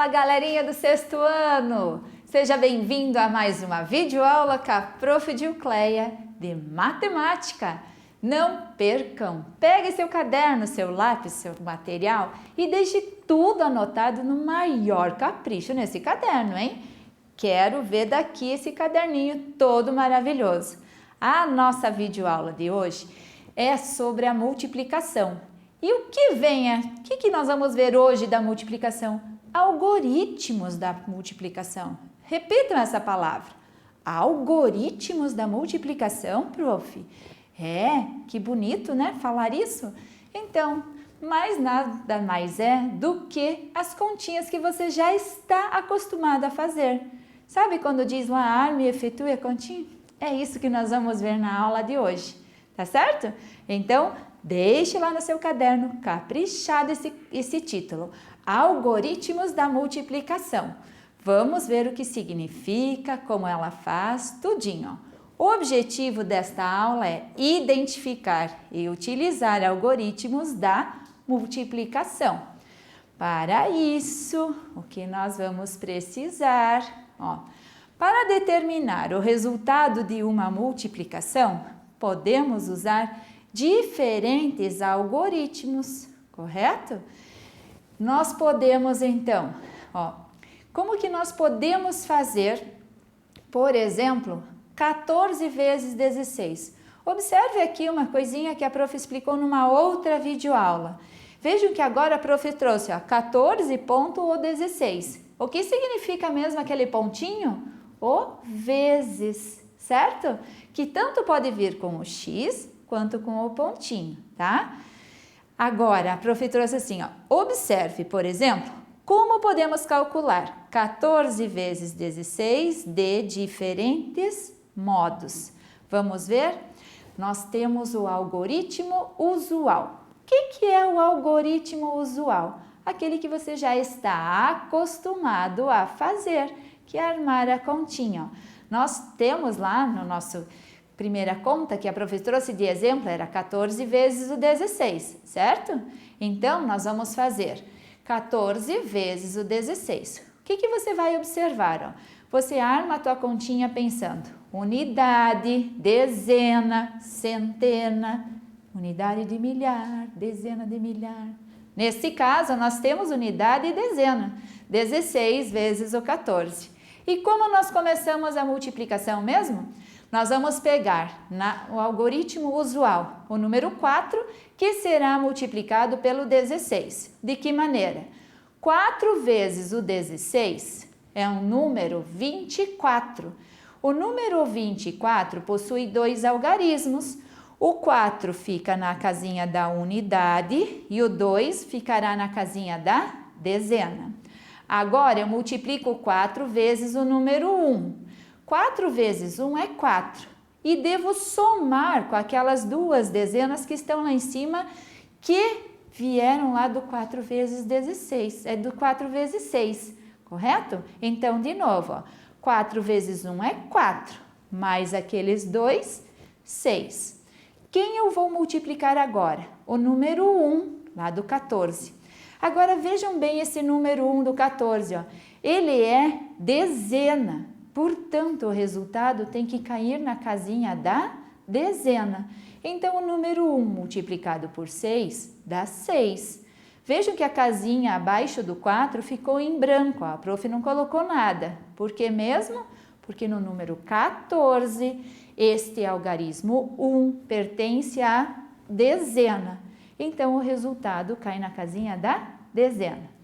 galerinha do sexto ano! Seja bem-vindo a mais uma videoaula com a Prof. Dilcleia de Matemática. Não percam! Pegue seu caderno, seu lápis, seu material e deixe tudo anotado no maior capricho nesse caderno, hein? Quero ver daqui esse caderninho todo maravilhoso. A nossa videoaula de hoje é sobre a multiplicação. E o que nós vamos ver hoje da multiplicação? Algoritmos da multiplicação. Repitam essa palavra. Algoritmos da multiplicação, prof. Que bonito, né? Falar isso. Então, mais nada mais é do que as continhas que você já está acostumado a fazer. Sabe quando diz lá, arme e efetue a continha? É isso que nós vamos ver na aula de hoje, tá certo? Então, deixe lá no seu caderno caprichado esse título, Algoritmos da Multiplicação. Vamos ver o que significa, como ela faz, tudinho. O objetivo desta aula é identificar e utilizar algoritmos da multiplicação. Para isso, o que nós vamos precisar? Para determinar o resultado de uma multiplicação, podemos usar diferentes algoritmos, correto? Nós podemos então, como que nós podemos fazer, por exemplo, 14 vezes 16? Observe aqui uma coisinha que a prof explicou numa outra videoaula. Vejam que agora a prof trouxe 14.16. O que significa mesmo aquele pontinho? O vezes, certo? Que tanto pode vir com o x quanto com o pontinho, tá? Agora, a prof trouxe assim, observe, por exemplo, como podemos calcular 14 vezes 16 de diferentes modos. Vamos ver? Nós temos o algoritmo usual. O que é o algoritmo usual? Aquele que você já está acostumado a fazer, que é armar a continha. Nós temos lá no nosso primeira conta, que a prof trouxe de exemplo, era 14 vezes o 16, certo? Então, nós vamos fazer 14 vezes o 16. O que você vai observar? Você arma a tua continha pensando unidade, dezena, centena, unidade de milhar, dezena de milhar. Nesse caso, nós temos unidade e dezena, 16 vezes o 14. E como nós começamos a multiplicação mesmo? Nós vamos pegar o algoritmo usual, o número 4, que será multiplicado pelo 16. De que maneira? 4 vezes o 16 é um número 24. O número 24 possui dois algarismos. O 4 fica na casinha da unidade e o 2 ficará na casinha da dezena. Agora, eu multiplico 4 vezes o número 1. 4 vezes 1 é 4. E devo somar com aquelas duas dezenas que estão lá em cima, que vieram lá do 4 vezes 16. É do 4 vezes 6, correto? Então, de novo, 4 vezes 1 é 4, mais aqueles dois, 6. Quem eu vou multiplicar agora? O número 1, lá do 14. Agora, vejam bem esse número 1 do 14, ele é dezena. Portanto, o resultado tem que cair na casinha da dezena. Então, o número 1 multiplicado por 6 dá 6. Vejam que a casinha abaixo do 4 ficou em branco. A prof não colocou nada. Por que mesmo? Porque no número 14, este algarismo 1 pertence à dezena. Então, o resultado cai na casinha da dezena.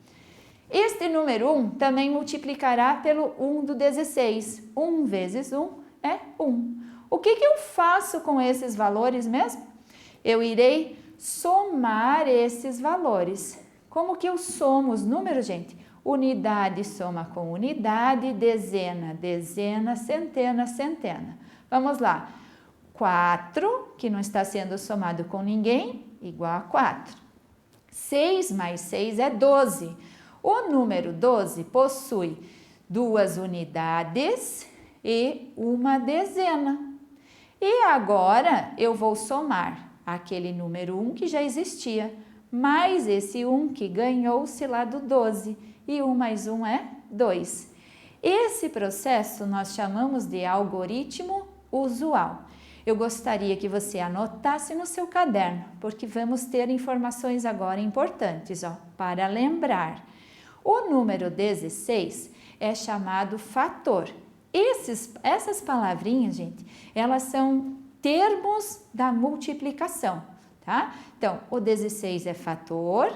Este número 1 também multiplicará pelo 1 do 16. 1 vezes 1 é 1. O que eu faço com esses valores mesmo? Eu irei somar esses valores. Como que eu somo os números, gente? Unidade soma com unidade, dezena, dezena, centena, centena. Vamos lá. 4, que não está sendo somado com ninguém, igual a 4. 6 mais 6 é 12. O número 12 possui duas unidades e uma dezena. E agora eu vou somar aquele número 1 que já existia, mais esse 1 que ganhou-se lá do 12. E 1 mais 1 é 2. Esse processo nós chamamos de algoritmo usual. Eu gostaria que você anotasse no seu caderno, porque vamos ter informações agora importantes, para lembrar. O número 16 é chamado fator. Essas palavrinhas, gente, elas são termos da multiplicação, tá? Então, o 16 é fator,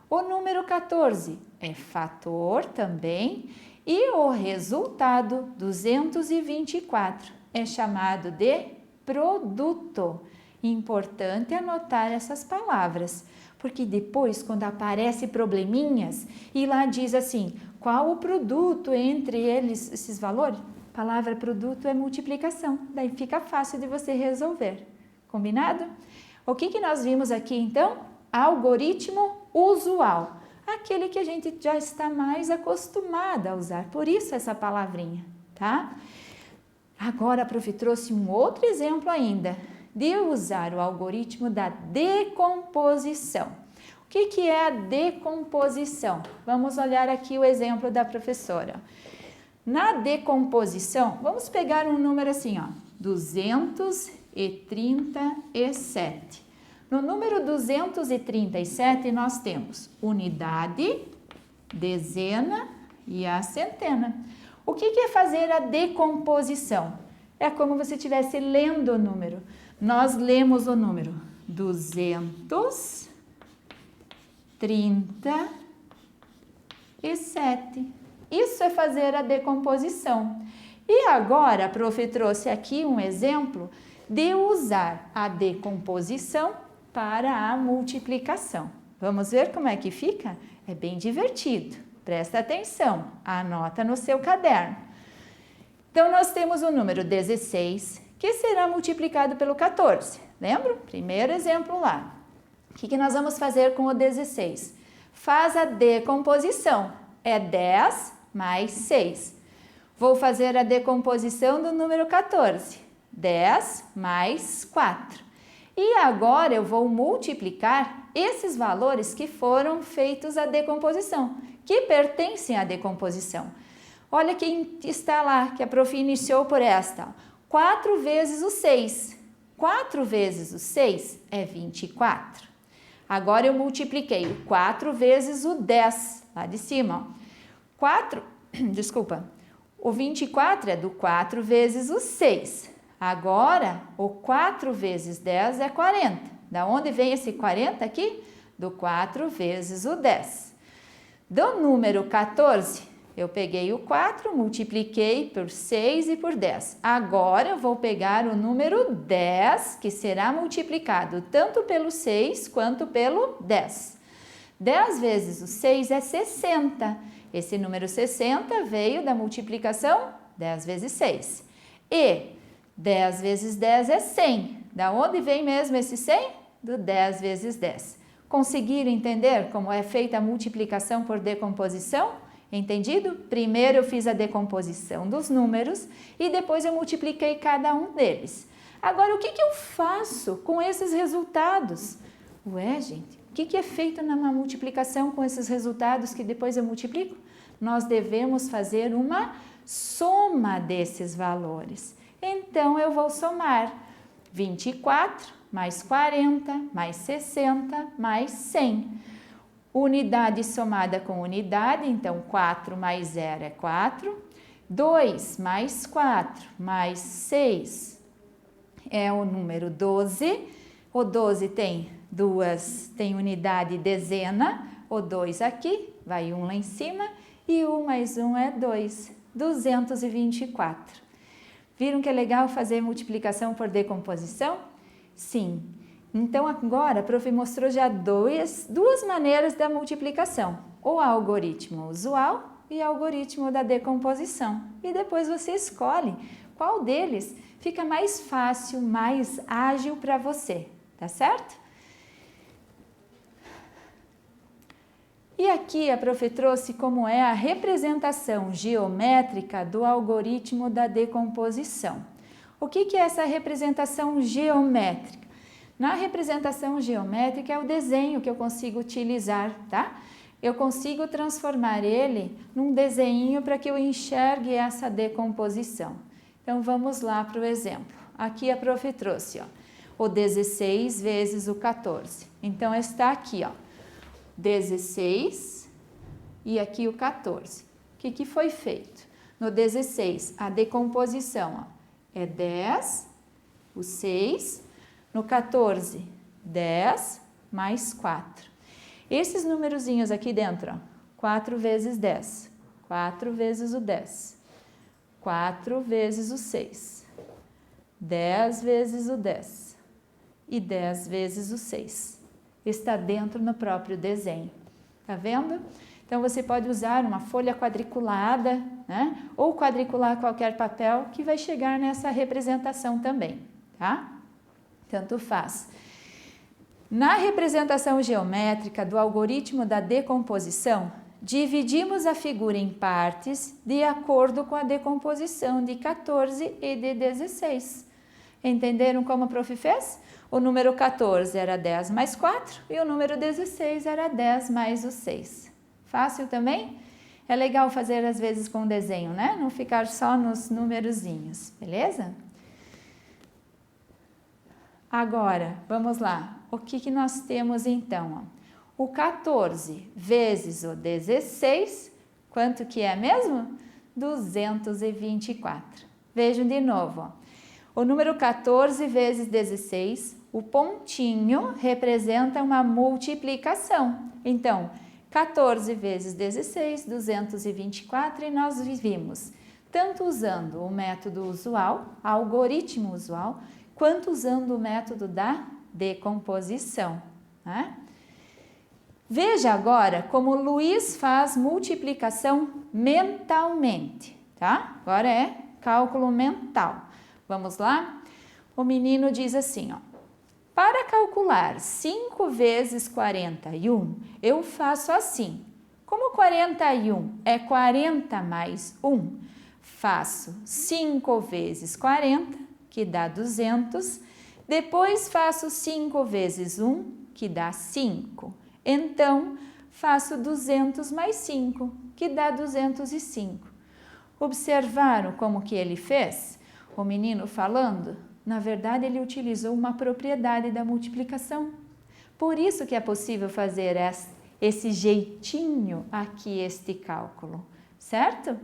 o número 14 é fator também, e o resultado, 224, é chamado de produto. Importante anotar essas palavras, porque depois, quando aparece probleminhas e lá diz assim, qual o produto entre eles, esses valores? A palavra produto é multiplicação, daí fica fácil de você resolver. Combinado? O que nós vimos aqui então? Algoritmo usual, aquele que a gente já está mais acostumada a usar, por isso essa palavrinha, tá? Agora a prof trouxe um outro exemplo ainda, de usar o algoritmo da decomposição. O que é a decomposição? Vamos olhar aqui o exemplo da professora. Na decomposição, vamos pegar um número assim, 237. No número 237, nós temos unidade, dezena e a centena. O que é fazer a decomposição? É como se você estivesse lendo o número. Nós lemos o número 237. Isso é fazer a decomposição. E agora a prof trouxe aqui um exemplo de usar a decomposição para a multiplicação. Vamos ver como é que fica? É bem divertido. Presta atenção, anota no seu caderno. Então, nós temos o número 16, que será multiplicado pelo 14. Lembra? Primeiro exemplo lá. O que nós vamos fazer com o 16? Faz a decomposição. É 10 mais 6. Vou fazer a decomposição do número 14. 10 mais 4. E agora eu vou multiplicar esses valores que foram feitos a decomposição, que pertencem à decomposição. Olha quem está lá, que a prof iniciou por esta. 4 vezes o 6. 4 vezes o 6 é 24. Agora eu multipliquei o 4 vezes o 10, lá de cima. O 24 é do 4 vezes o 6. Agora, o 4 vezes 10 é 40. Da onde vem esse 40 aqui? Do 4 vezes o 10. Do número 14, eu peguei o 4, multipliquei por 6 e por 10. Agora, eu vou pegar o número 10, que será multiplicado tanto pelo 6 quanto pelo 10. 10 vezes o 6 é 60. Esse número 60 veio da multiplicação 10 vezes 6. E 10 vezes 10 é 100. Da onde vem mesmo esse 100? Do 10 vezes 10. Conseguiram entender como é feita a multiplicação por decomposição? Entendido? Primeiro eu fiz a decomposição dos números e depois eu multipliquei cada um deles. Agora, o que eu faço com esses resultados? Ué, gente, o que é feito numa multiplicação com esses resultados que depois eu multiplico? Nós devemos fazer uma soma desses valores. Então, eu vou somar 24 mais 40 mais 60 mais 100. Unidade somada com unidade, então 4 mais 0 é 4. 2 mais 4 mais 6 é o número 12. O 12 tem unidade dezena, o 2 aqui, vai 1 lá em cima, e 1 mais 1 é 2, 224. Viram que é legal fazer multiplicação por decomposição? Sim. Então, agora a prof mostrou já duas maneiras da multiplicação, o algoritmo usual e o algoritmo da decomposição. E depois você escolhe qual deles fica mais fácil, mais ágil para você, tá certo? E aqui a prof trouxe como é a representação geométrica do algoritmo da decomposição. O que é essa representação geométrica? Na representação geométrica é o desenho que eu consigo utilizar, tá? Eu consigo transformar ele num desenho para que eu enxergue essa decomposição. Então, vamos lá para o exemplo. Aqui a prof trouxe, ó, o 16 vezes o 14. Então, está aqui, ó, 16 e aqui o 14. O que foi feito? No 16, a decomposição, ó, é 10, o 6. No 14, 10 mais 4. Esses numerozinhos aqui dentro, ó, 4 vezes 10, 4 vezes o 10, 4 vezes o 6, 10 vezes o 10 e 10 vezes o 6. Está dentro no próprio desenho. Tá vendo? Então, você pode usar uma folha quadriculada, né? Ou quadricular qualquer papel que vai chegar nessa representação também, tá? Tanto faz. Na representação geométrica do algoritmo da decomposição, dividimos a figura em partes de acordo com a decomposição de 14 e de 16. Entenderam como a prof fez? O número 14 era 10 mais 4 e o número 16 era 10 mais o 6. Fácil também? É legal fazer às vezes com desenho, né? Não ficar só nos numerozinhos, beleza? Agora, vamos lá. O que nós temos então? Ó? O 14 vezes o 16, quanto que é mesmo? 224. Vejam de novo. Ó. O número 14 vezes 16, o pontinho representa uma multiplicação. Então, 14 vezes 16, 224, e nós vimos tanto usando o método usual, algoritmo usual, quanto usando o método da decomposição, né? Veja agora como o Luiz faz multiplicação mentalmente, tá? Agora é cálculo mental. Vamos lá? O menino diz assim, ó. Para calcular 5 vezes 41, eu faço assim. Como 41 é 40 mais 1, faço 5 vezes 40, que dá 200. Depois faço 5 vezes 1, que dá 5. Então, faço 200 mais 5, que dá 205. Observaram como que ele fez? O menino falando? Na verdade, ele utilizou uma propriedade da multiplicação. Por isso que é possível fazer esse jeitinho aqui, este cálculo, certo?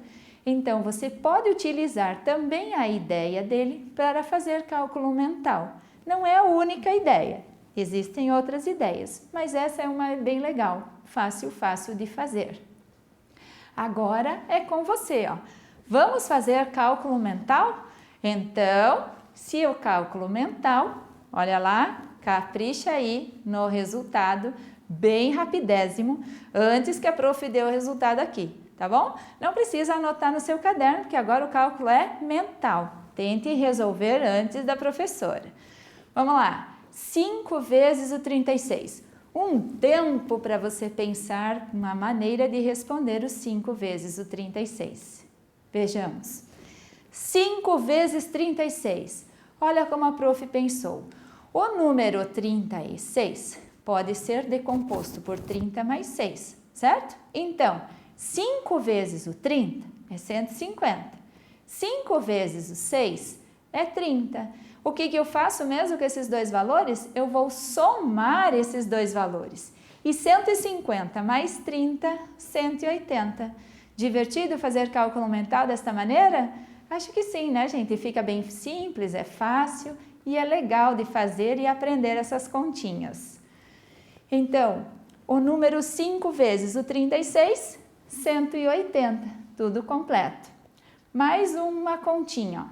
Então, você pode utilizar também a ideia dele para fazer cálculo mental. Não é a única ideia, existem outras ideias, mas essa é uma bem legal, fácil de fazer. Agora é com você, ó. Vamos fazer cálculo mental? Então, se o cálculo mental, olha lá, capricha aí no resultado, bem rapidésimo, antes que a prof dê o resultado aqui, tá bom? Não precisa anotar no seu caderno, porque agora o cálculo é mental. Tente resolver antes da professora. Vamos lá, 5 vezes o 36. Um tempo para você pensar uma maneira de responder os 5 vezes o 36. Vejamos. 5 vezes 36. Olha como a prof pensou. O número 36 pode ser decomposto por 30 mais 6, certo? Então, 5 vezes o 30 é 150. 5 vezes o 6 é 30. O que eu faço mesmo com esses dois valores? Eu vou somar esses dois valores. E 150 mais 30, 180. Divertido fazer cálculo mental desta maneira? Acho que sim, né, gente? Fica bem simples, é fácil e é legal de fazer e aprender essas continhas. Então, o número 5 vezes o 36, 180, tudo completo. Mais uma continha, ó.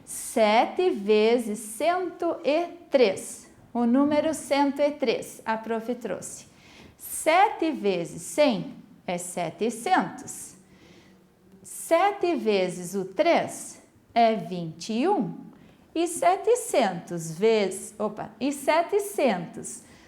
7 vezes 103, o número 103, a prof trouxe. 7 vezes 100 é 700. 7 vezes o 3 é 21. E 700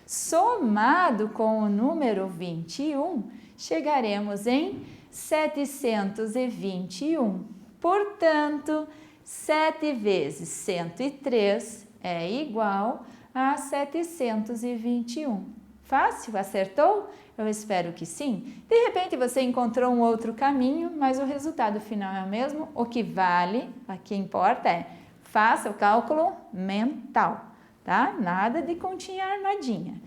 somado com o número 21, chegaremos em 721. Portanto, 7 vezes 103 é igual a 721. Fácil? Acertou? Eu espero que sim. De repente você encontrou um outro caminho, mas o resultado final é o mesmo. O que vale, o que importa é faça o cálculo mental, tá? Nada de continha armadinha.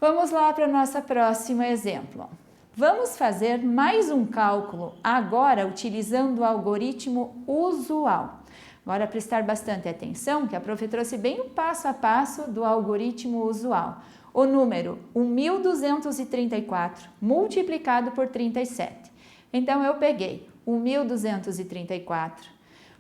Vamos lá para o nosso próximo exemplo. Vamos fazer mais um cálculo agora utilizando o algoritmo usual. Agora prestar bastante atenção que a prof trouxe bem o passo a passo do algoritmo usual. O número 1234 multiplicado por 37. Então eu peguei o 1234,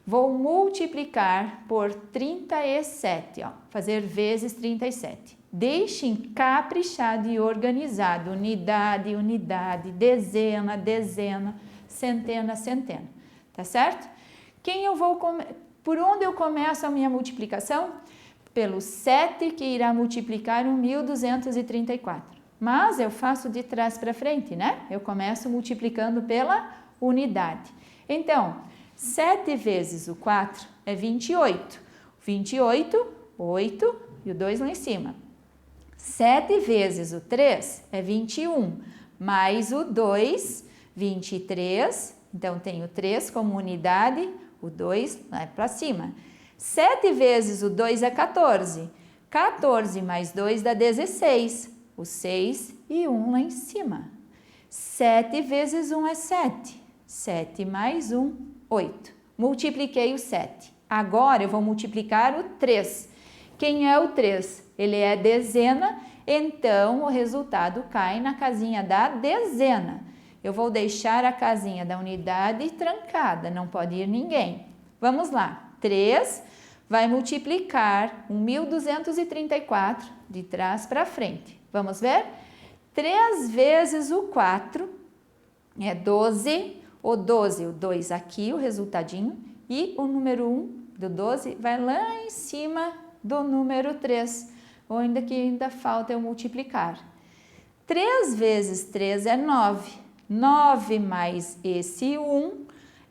vou multiplicar por 37, ó, fazer vezes 37. Deixem caprichado e organizado, unidade, unidade, dezena, dezena, centena, centena, tá certo? Por onde eu começo a minha multiplicação? Pelo 7 que irá multiplicar o 1234. Mas eu faço de trás para frente, né? Eu começo multiplicando pela unidade. Então, 7 vezes o 4 é 28. 28, 8 e o 2 lá em cima. 7 vezes o 3 é 21, mais o 2, 23. Então, tenho 3 como unidade, o 2 lá para cima. 7 vezes o 2 é 14. 14 mais 2 dá 16. O 6 e 1 lá em cima. 7 vezes 1 é 7. 7 mais 1, 8. Multipliquei o 7. Agora eu vou multiplicar o 3. Quem é o 3? Ele é dezena, então o resultado cai na casinha da dezena. Eu vou deixar a casinha da unidade trancada, não pode ir ninguém. Vamos lá. 3 vai multiplicar o 1234 de trás para frente. Vamos ver? 3 vezes o 4 é 12. O 12, o 2 aqui, o resultadinho. E o número 1 do 12 vai lá em cima do número 3. Ou ainda falta eu multiplicar. 3 vezes 3 é 9. 9 mais esse 1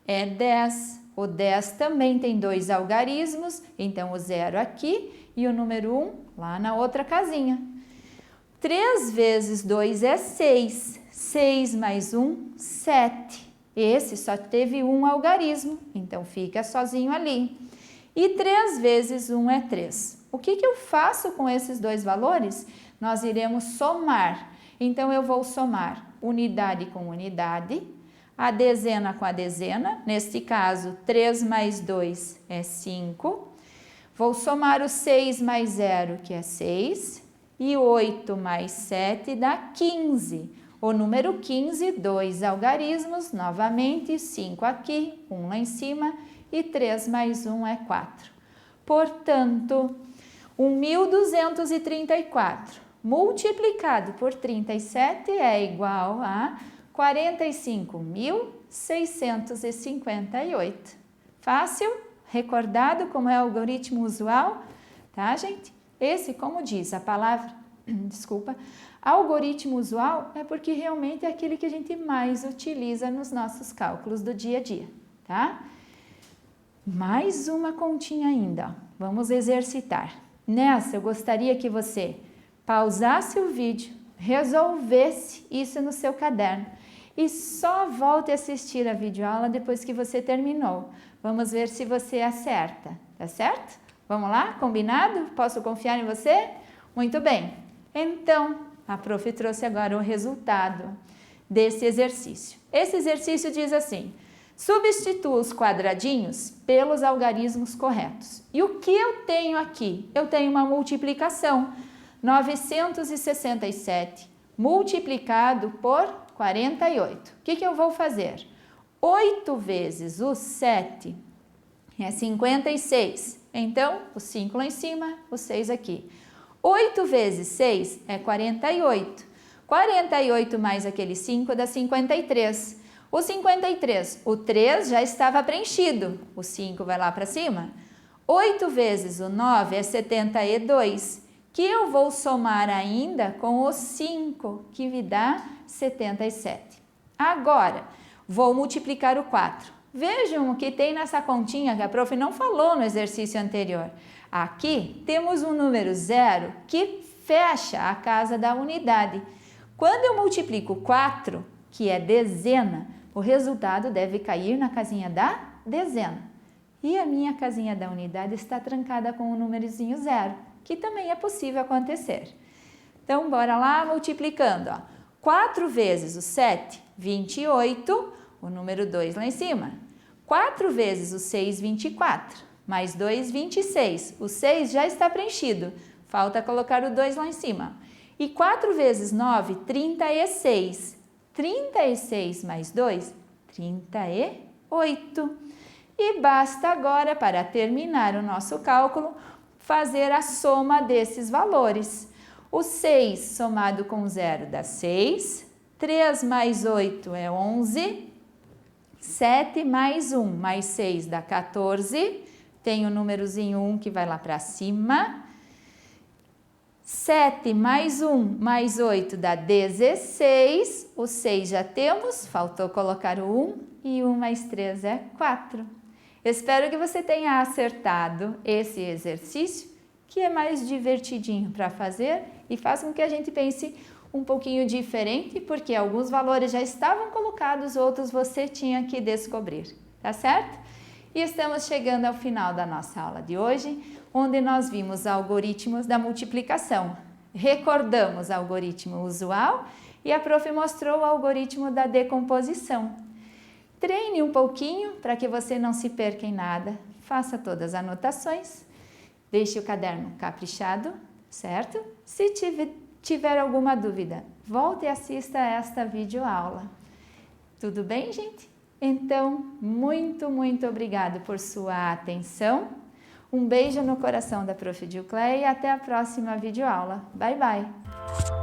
é 10. O 10 também tem 2 algarismos, então o 0 aqui e o número 1 lá na outra casinha. 3 vezes 2 é 6. 6 mais 1, 7. Esse só teve um algarismo, então fica sozinho ali. E 3 vezes 1 é 3. O que eu faço com esses dois valores? Nós iremos somar. Então, eu vou somar unidade com unidade, a dezena com a dezena, neste caso, 3 mais 2 é 5. Vou somar o 6 mais 0, que é 6, e 8 mais 7 dá 15. O número 15, 2 algarismos, novamente, 5 aqui, 1 lá em cima, e 3 mais 1 é 4. Portanto, o 1234 multiplicado por 37 é igual a 45.658. Fácil? Recordado como é o algoritmo usual? Tá, gente? Esse, como diz a palavra, desculpa, algoritmo usual é porque realmente é aquele que a gente mais utiliza nos nossos cálculos do dia a dia, tá? Mais uma continha ainda, vamos exercitar. Nessa, eu gostaria que você pausasse o vídeo, resolvesse isso no seu caderno e só volte a assistir a videoaula depois que você terminou. Vamos ver se você acerta, tá certo? Vamos lá? Combinado? Posso confiar em você? Muito bem. Então, a prof trouxe agora o resultado desse exercício. Esse exercício diz assim: substitua os quadradinhos pelos algarismos corretos. E o que eu tenho aqui? Eu tenho uma multiplicação. 967 multiplicado por 48. O que eu vou fazer? 8 vezes o 7 é 56. Então, o 5 lá em cima, o 6 aqui. 8 vezes 6 é 48. 48 mais aquele 5 dá 53. O 53, o 3 já estava preenchido. O 5 vai lá para cima. 8 vezes o 9 é 72. Que eu vou somar ainda com o 5, que me dá 77. Agora, vou multiplicar o 4. Vejam o que tem nessa continha que a prof não falou no exercício anterior. Aqui temos um número 0 que fecha a casa da unidade. Quando eu multiplico 4, que é dezena, o resultado deve cair na casinha da dezena. E a minha casinha da unidade está trancada com o númerozinho 0, que também é possível acontecer. Então, bora lá multiplicando. Ó. 4 vezes o 7, 28, o número 2 lá em cima. 4 vezes o 6, 24. Mais 2, 26. O 6 já está preenchido. Falta colocar o 2 lá em cima. E 4 vezes 9, 36. 36 mais 2, 38. E basta agora, para terminar o nosso cálculo, fazer a soma desses valores. O 6 somado com 0 dá 6. 3 mais 8 é 11. 7 mais 1 mais 6 dá 14. Tem o númerozinho 1 que vai lá para cima. 7 mais 1 mais 8 dá 16. O 6 já temos, faltou colocar o 1. E 1 mais 3 é 4. Espero que você tenha acertado esse exercício, que é mais divertidinho para fazer e faz com que a gente pense um pouquinho diferente, porque alguns valores já estavam colocados, outros você tinha que descobrir, tá certo? E estamos chegando ao final da nossa aula de hoje, onde nós vimos algoritmos da multiplicação. Recordamos o algoritmo usual e a prof mostrou o algoritmo da decomposição. Treine um pouquinho para que você não se perca em nada, faça todas as anotações, deixe o caderno caprichado, certo? Se tiver alguma dúvida, volte e assista a esta videoaula. Tudo bem, gente? Então, muito obrigado por sua atenção. Um beijo no coração da Prof. Dilcleia e até a próxima videoaula. Bye, bye!